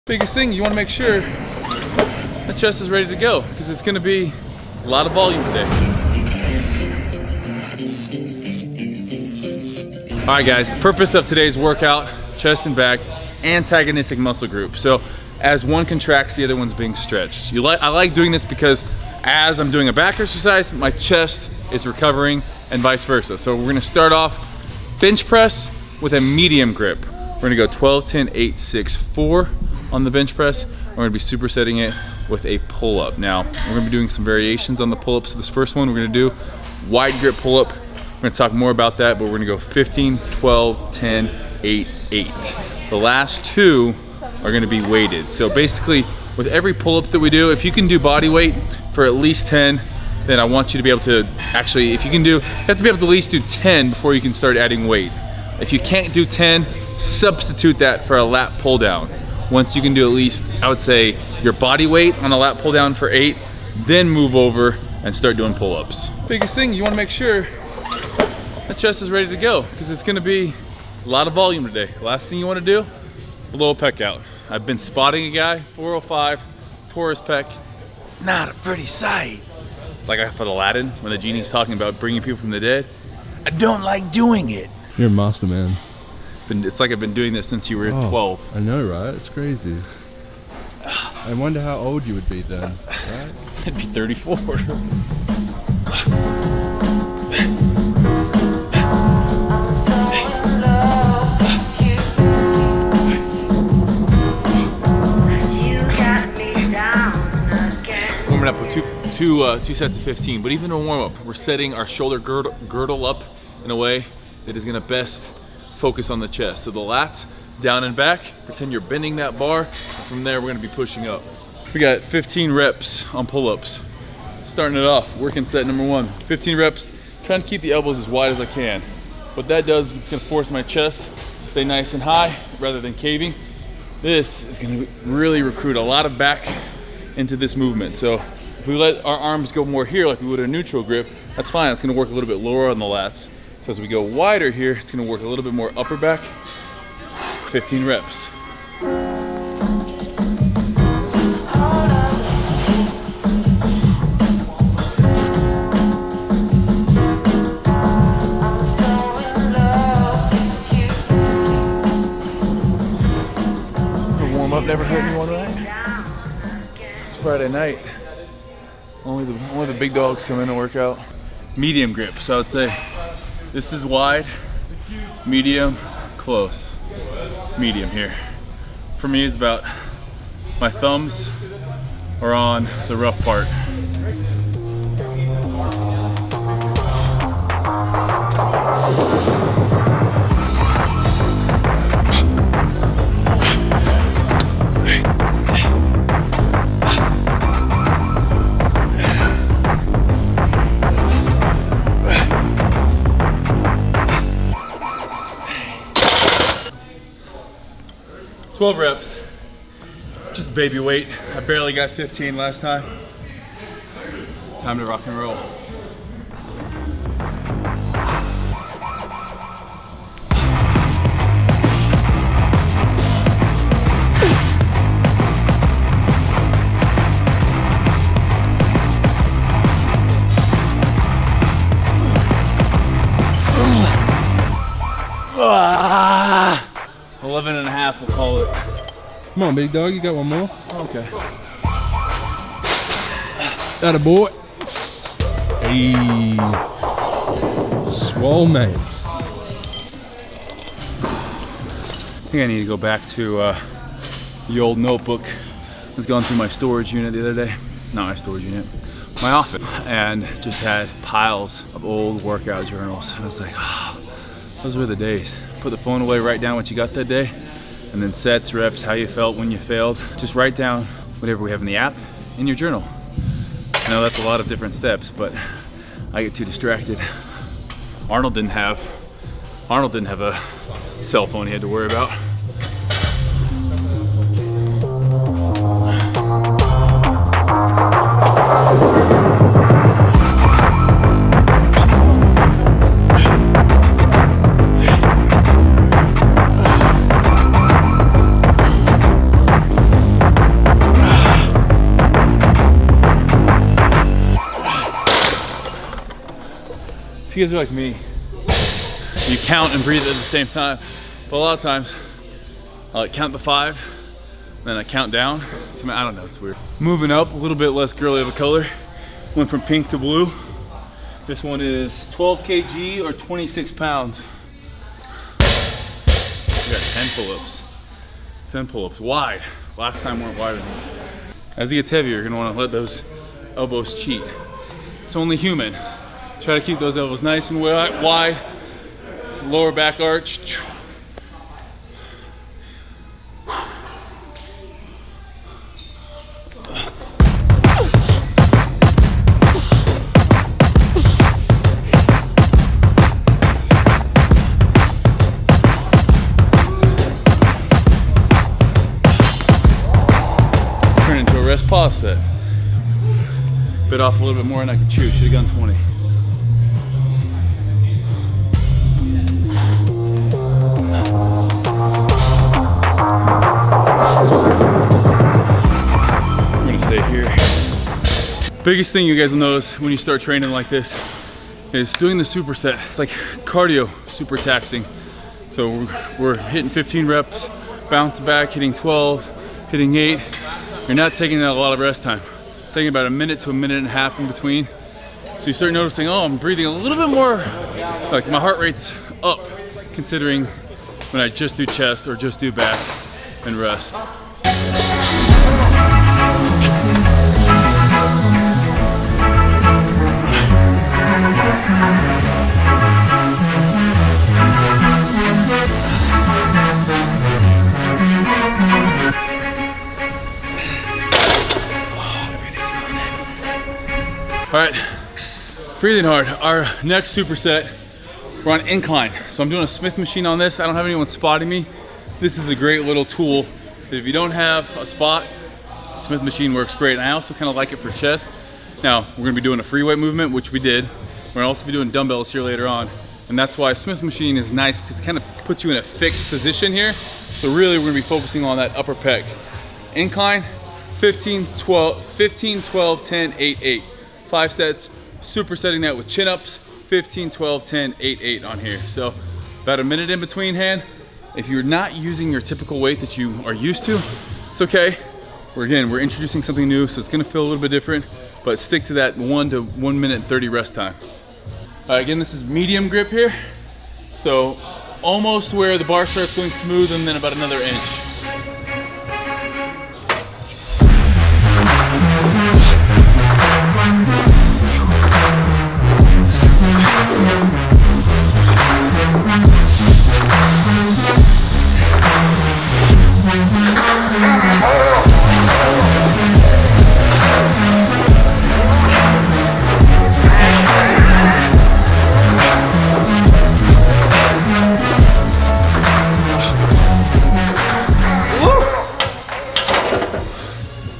Biggest thing, you want to make sure the chest is ready to go because it's going to be a lot of volume today. All right guys, the purpose of today's workout, chest and back, antagonistic muscle group. So as one contracts, the other one's being stretched. I like doing this because as I'm doing a back exercise, my chest is recovering and vice versa. So we're gonna start off bench press with a medium grip. We're gonna go 12, 10, 8, 6, 4 on the bench press. We're gonna be supersetting it with a pull-up. Now, we're gonna be doing some variations on the pull-ups. So this first one, we're gonna do wide grip pull-up. We're gonna talk more about that, but we're gonna go 15, 12, 10, 8, 8. The last two are gonna be weighted. So basically, with every pull-up that we do, if you can do body weight for at least 10, then I want you to be able to actually, if you can do, you have to be able to at least do 10 before you can start adding weight. If you can't do 10, substitute that for a lat pull down. Once you can do at least, I would say, your body weight on a lat pull down for 8, then move over and start doing pull-ups. Biggest thing, you wanna make sure the chest is ready to go because it's gonna be a lot of volume today. Last thing you wanna do, blow a pec out. I've been spotting a guy, 405, tore his pec. It's not a pretty sight. It's like for Aladdin, when the genie's talking about bringing people from the dead. I don't like doing it. You're a master, man. It's like I've been doing this since you were 12. I know, right? It's crazy. I wonder how old you would be then, right? I'd be 34. Warming up with two sets of 15, but even in a warm up, we're setting our shoulder girdle up in a way that is gonna best focus on the chest. So the lats down and back, pretend you're bending that bar, and from there we're gonna be pushing up. We got 15 reps on pull-ups. Starting it off, working set number 1. 15 reps, trying to keep the elbows as wide as I can. What that does is it's gonna force my chest to stay nice and high rather than caving. This is gonna really recruit a lot of back into this movement. So if we let our arms go more here like we would a neutral grip, that's fine. It's gonna work a little bit lower on the lats. So as we go wider here, it's gonna work a little bit more upper back. 15 reps. The warm up never hurt anyone, right? It's Friday night. Only the big dogs come in and work out. Medium grip, so I would say this is wide, medium, close. Medium here. For me, it's about my thumbs are on the rough part. Twelve reps, just baby weight. I barely got 15 last time. Time to rock and roll. Ah! 11 and a half, we'll call it. Come on, big dog, you got one more? Okay. Atta boy. Hey. Swole mate. I think I need to go back to the old notebook. I was going through my storage unit the other day. Not my storage unit, my office. And just had piles of old workout journals. And I was like, oh, those were the days. Put the phone away, write down what you got that day, and then sets, reps, how you felt when you failed. Just write down whatever we have in the app in your journal. I know that's a lot of different steps, but I get too distracted. Arnold didn't have a cell phone he had to worry about. you guys are like me, you count and breathe at the same time. But a lot of times, I like count to 5, then I count down. I don't know, it's weird. Moving up, a little bit less girly of a color. Went from pink to blue. This one is 12 kg or 26 pounds. We got 10 pull-ups. 10 pull-ups, wide. Last time weren't wide enough. As it gets heavier, you're gonna wanna let those elbows cheat. It's only human. Try to keep those elbows nice and wide. Lower back arch. Turn into a rest pause set. Bit off a little bit more and I could chew. Should have gone 20. I'm gonna stay here. Biggest thing you guys will notice when you start training like this is doing the superset. It's like cardio, super taxing. So we're hitting 15 reps, bouncing back, hitting 12, hitting 8. You're not taking a lot of rest time. Taking about a minute to a minute and a half in between. So you start noticing, oh, I'm breathing a little bit more, like my heart rate's up, considering when I just do chest or just do back and rest. All right, breathing hard. Our next superset, we're on incline. So I'm doing a Smith machine on this. I don't have anyone spotting me. This is a great little tool that if you don't have a spot, Smith machine works great. And I also kind of like it for chest. Now, we're gonna be doing a free weight movement, which we did. We're gonna also be doing dumbbells here later on. And that's why Smith machine is nice because it kind of puts you in a fixed position here. So really, we're gonna be focusing on that upper pec. Incline, 15, 12, 10, 8, 8. 5 sets, supersetting that with chin-ups, 15, 12, 10, 8, 8 on here. So about a minute in between hand. If you're not using your typical weight that you are used to, it's okay. We're introducing something new, so it's gonna feel a little bit different, but stick to that 1 to 1 minute and 30 rest time. All right, again, this is medium grip here. So almost where the bar starts going smooth and then about another inch.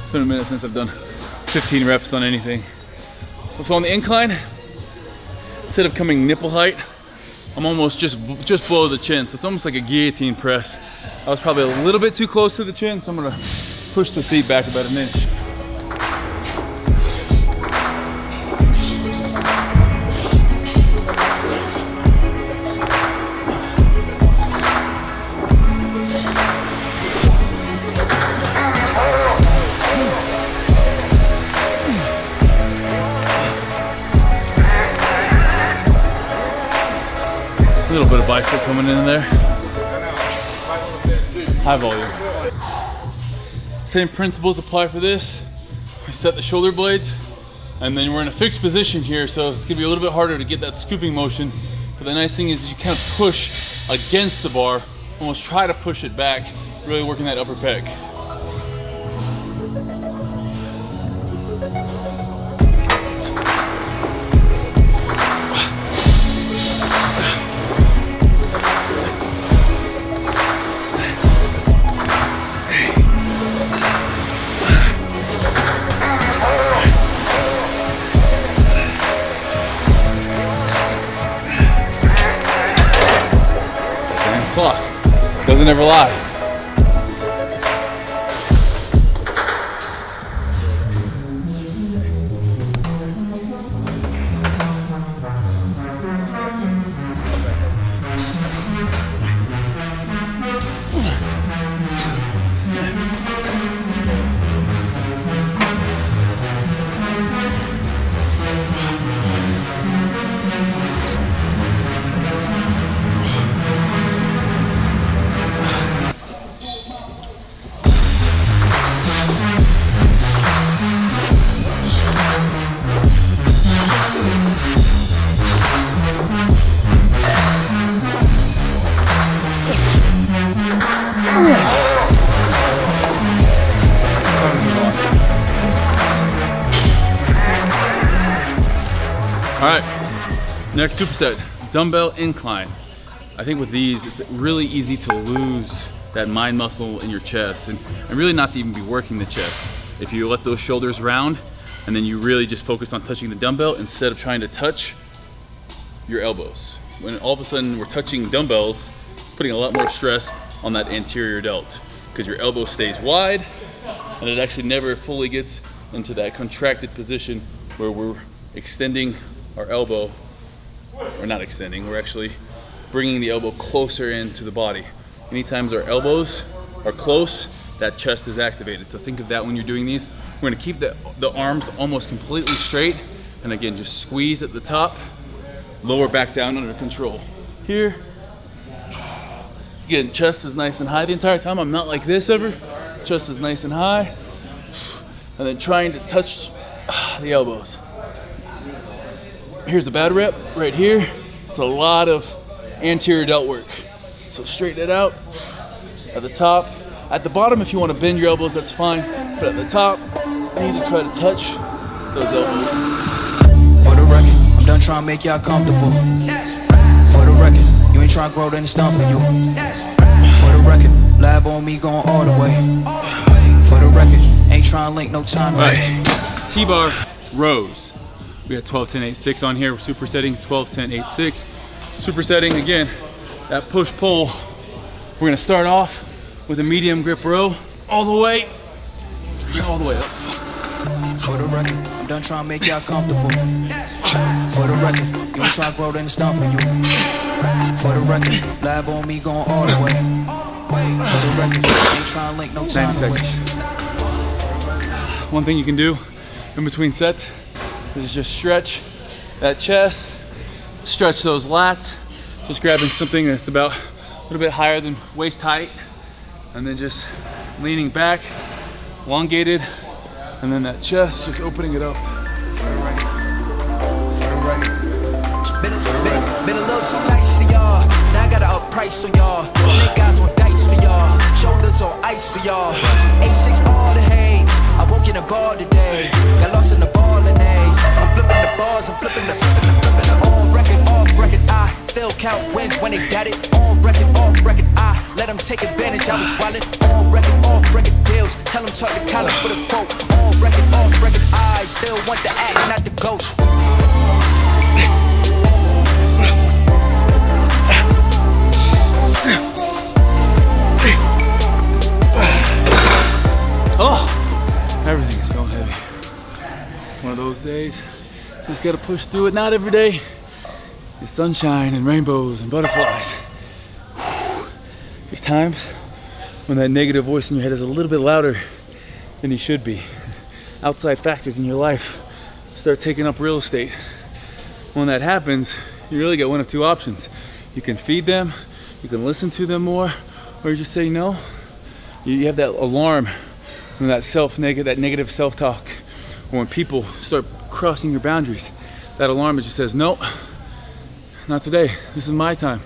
It's been a minute since I've done 15 reps on anything. So on the incline, instead of coming nipple height, I'm almost just below the chin. So it's almost like a guillotine press. I was probably a little bit too close to the chin, so I'm gonna push the seat back about an inch. A little bit of bicep coming in there. High volume. Same principles apply for this. We set the shoulder blades, and then we're in a fixed position here, so it's gonna be a little bit harder to get that scooping motion. But the nice thing is you kind of push against the bar, almost try to push it back, really working that upper pec. Clock doesn't ever lie. All right, next superset, dumbbell incline. I think with these, it's really easy to lose that mind muscle in your chest and really not to even be working the chest. If you let those shoulders round and then you really just focus on touching the dumbbell instead of trying to touch your elbows. When all of a sudden we're touching dumbbells, it's putting a lot more stress on that anterior delt because your elbow stays wide and it actually never fully gets into that contracted position where we're extending our elbow, or not extending, we're actually bringing the elbow closer into the body. Anytime our elbows are close, that chest is activated. So think of that when you're doing these. We're gonna keep the arms almost completely straight, and again, just squeeze at the top, lower back down under control. Here, again, chest is nice and high the entire time. I'm not like this ever. Chest is nice and high, and then trying to touch the elbows. Here's the bad rep right here. It's a lot of anterior delt work. So straighten it out at the top. At the bottom, if you want to bend your elbows, that's fine. But at the top, you need to try to touch those elbows. For the record, I'm done trying to make y'all comfortable. For the record, you ain't trying to grow, then it's done for you. For the record, lab on me going all the way. For the record, ain't trying to link no time to waste. T-bar rows. We got 12, 10, 8, 6 on here. We're supersetting 12, 10, 8, 6. Supersetting again, that push-pull. We're gonna start off with a medium grip row all the way up. For the record, I'm done trying to make y'all comfortable. For the record, you ain't trying to grow, then it's done for you. For the record, lab on me going all the way. For the record, ain't trying to link no time to waste. One thing you can do in between sets is just stretch that chest, stretch those lats, just grabbing something that's about a little bit higher than waist height, and then just leaning back, elongated, and then that chest, just opening it up. For the record, for the record. Been a little too nice to y'all. Now I gotta up price on y'all. Snake eyes on dice for y'all. Shoulders on ice for y'all. A6 all the hate. I woke in a bar today. Got lost in the ball and A's. I'm flipping the bars, I'm flipping the on record, off record. I still count wins when they got it. On record, off record. I let them take advantage. I was wildin'. On record, off record deals. Tell them talk to Colin for the quote. On record, off record. I still want the act, not the ghost. Oh, everything is feeling heavy. It's one of those days. Just gotta push through it. Not every day. It's sunshine and rainbows and butterflies. There's times when that negative voice in your head is a little bit louder than he should be. Outside factors in your life start taking up real estate. When that happens, you really get one of two options. You can feed them, you can listen to them more, or you just say no. You have that alarm and that negative self-talk. When people start crossing your boundaries, that alarm that just says, no, not today. This is my time.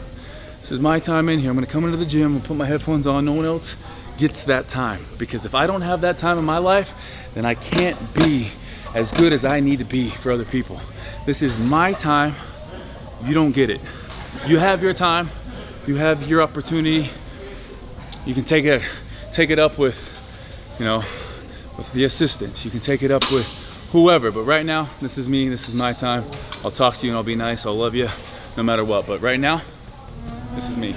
This is my time in here. I'm gonna come into the gym and put my headphones on. No one else gets that time. Because if I don't have that time in my life, then I can't be as good as I need to be for other people. This is my time. You don't get it. You have your time. You have your opportunity. You can take it up with, with the assistant. You can take it up with whoever. But right now, this is me. This is my time. I'll talk to you and I'll be nice. I'll love you no matter what. But right now, this is me.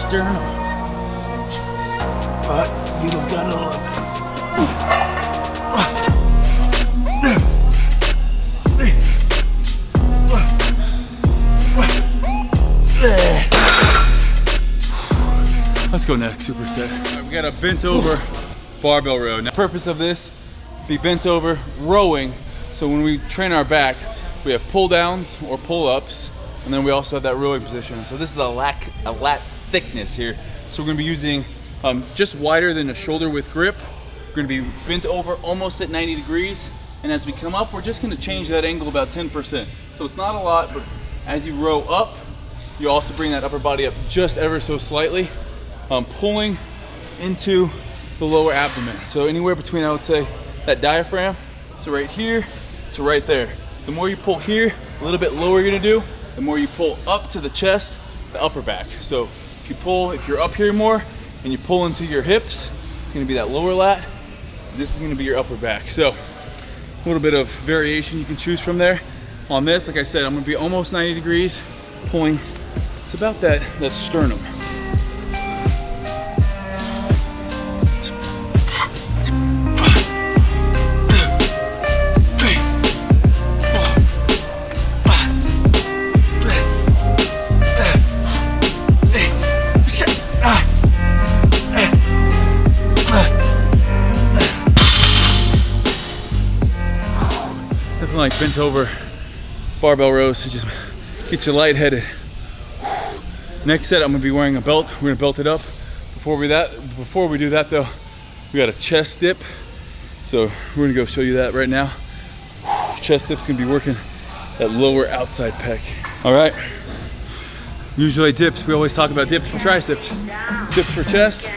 Sternum, but you don't gotta love it. Let's Let's go next superset. All right, we got a bent over barbell row. Now, the purpose of this, be bent over, rowing. So when we train our back, we have pull downs or pull ups, and then we also have that rowing position. So this is a lat thickness here. So we're gonna be using just wider than a shoulder width grip. We're gonna be bent over almost at 90 degrees. And as we come up, we're just gonna change that angle about 10%. So it's not a lot, but as you row up, you also bring that upper body up just ever so slightly, pulling into the lower abdomen. So anywhere between, I would say, that diaphragm, so right here to right there. The more you pull here, a little bit lower you're gonna do, the more you pull up to the chest, the upper back. So if you're up here more and you pull into your hips, it's gonna be that lower lat. This is gonna be your upper back. So a little bit of variation you can choose from there. On this, like I said, I'm gonna be almost 90 degrees, pulling, it's about that sternum. Like bent over barbell rows to just get you lightheaded. Next set, I'm gonna be wearing a belt. We're gonna belt it up. Before we do that though, we got a chest dip. So we're gonna go show you that right now. Chest dip's gonna be working that lower outside pec. All right. Usually dips, we always talk about dips for triceps. Dips for chest,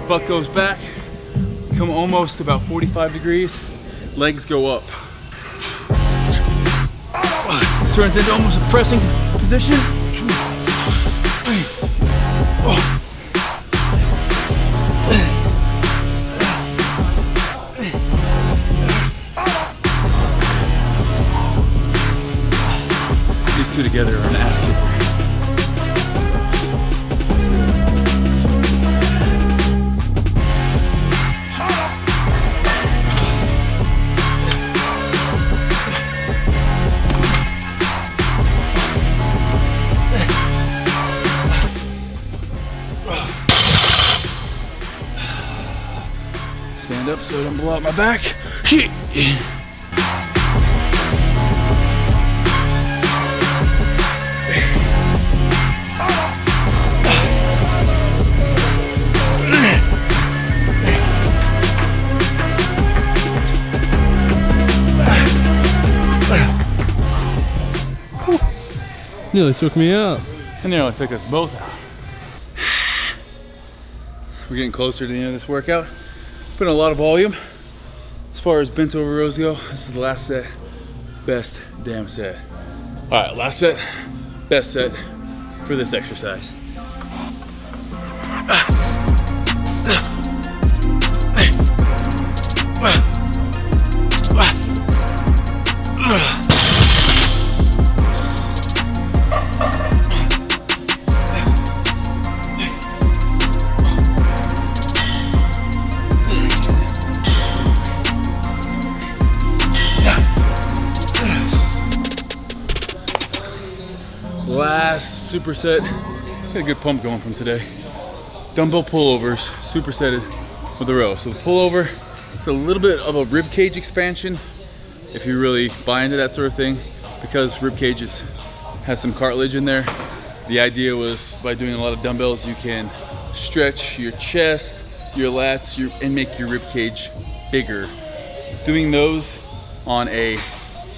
butt goes back, come almost about 45 degrees, legs go up. Turns into almost a pressing position. These two together are an ass kicker. Stand up so I don't blow out my back. Nearly took me out. And nearly took us both out. We're getting closer to the end of this workout. Putting a lot of volume. As far as bent over rows go, this is the last set. Best damn set. All right, last set, best set for this exercise. Last superset, got a good pump going from today. Dumbbell pullovers, supersetted with a row. So the pullover, it's a little bit of a rib cage expansion if you really buy into that sort of thing, because rib cage has some cartilage in there. The idea was by doing a lot of dumbbells, you can stretch your chest, your lats, and make your rib cage bigger. Doing those on a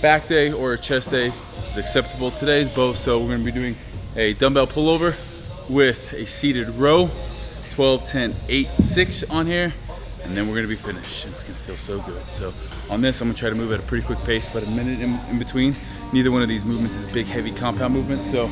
back day or a chest day is acceptable. Today's both, so we're gonna be doing a dumbbell pullover with a seated row, 12, 10, 8, 6 on here, and then we're gonna be finished. It's gonna feel so good. So on this, I'm gonna try to move at a pretty quick pace, about a minute in between. Neither one of these movements is big, heavy compound movements, so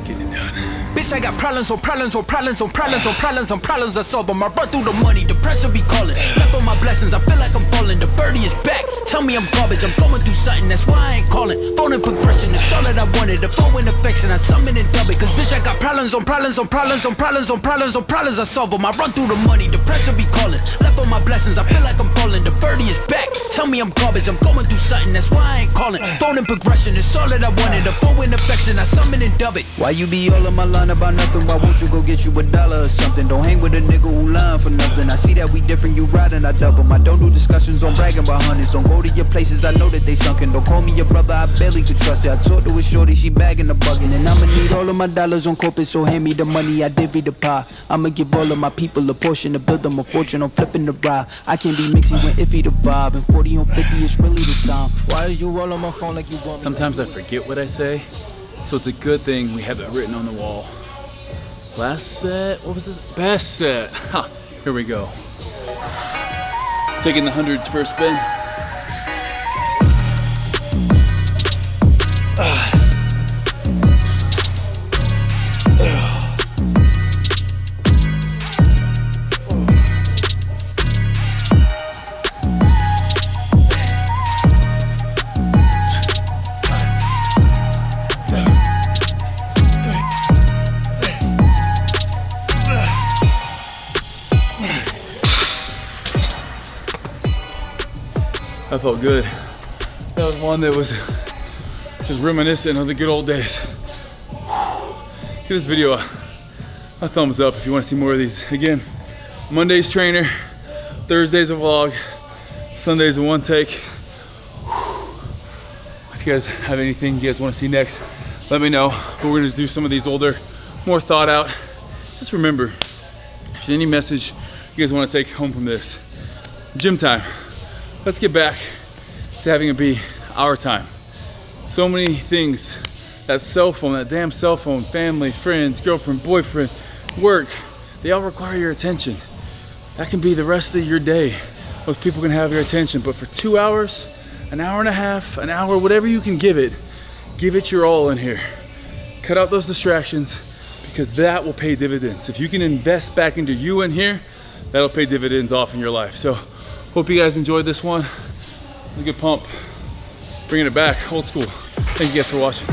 getting it done. Bitch, I got problems on problems on problems on problems on problems on problems I solve them. I run through the money, the pressure be calling. Left on my blessings, I feel like I'm falling. The birdie is back, tell me I'm garbage. I'm going through something, that's why I ain't calling. Phone and progression, it's all that I wanted. The phone in affection, I summon and dub it. Cause bitch, I got problems on problems on problems on problems on problems on problems I solve them. I run through the money, the pressure be calling. Left on my blessings, I feel like I'm falling. The birdie is back, tell me I'm garbage. I'm going through something, that's why I ain't calling. Phone and progression, it's all that I wanted. The phone in affection, I summon and dub it. Why you be all in my life? lying about nothing. Why won't you go get you $1 or something? Don't hang with a nigga who lying for nothing. I see that we different, you riding, I double. I don't do discussions on bragging about hundreds. Don't go to your places, I know that they sunken. Don't call me your brother, I barely could trust it. I talked to a shorty, she bagging the bugging. And I'ma need all of my dollars on corporate, so hand me the money, I divvy the pie. I'ma give all of my people a portion to build them a fortune on flipping the ride. I can't be mixy when iffy the vibe, and 40 on 50 is really the time. Why are you all on my phone like you want me? Sometimes I forget what I say, so it's a good thing we have it written on the wall. Last set, what was this? Best set. Ha, here we go. Taking the hundreds for a spin. That felt good. That was one that was just reminiscent of the good old days. Give this video a thumbs up if you want to see more of these. Again, Monday's trainer, Thursday's a vlog, Sunday's a one take. If you guys have anything you guys want to see next, let me know. But we're gonna do some of these older, more thought out. Just remember, if there's any message you guys want to take home from this, gym time. Let's get back to having it be our time. So many things, that cell phone, that damn cell phone, family, friends, girlfriend, boyfriend, work, they all require your attention. That can be the rest of your day. Those people can have your attention, but for 2 hours, an hour and a half, an hour, whatever you can give it your all in here. Cut out those distractions, because that will pay dividends. If you can invest back into you in here, that'll pay dividends off in your life. So hope you guys enjoyed this one. It was a good pump. Bringing it back, old school. Thank you guys for watching.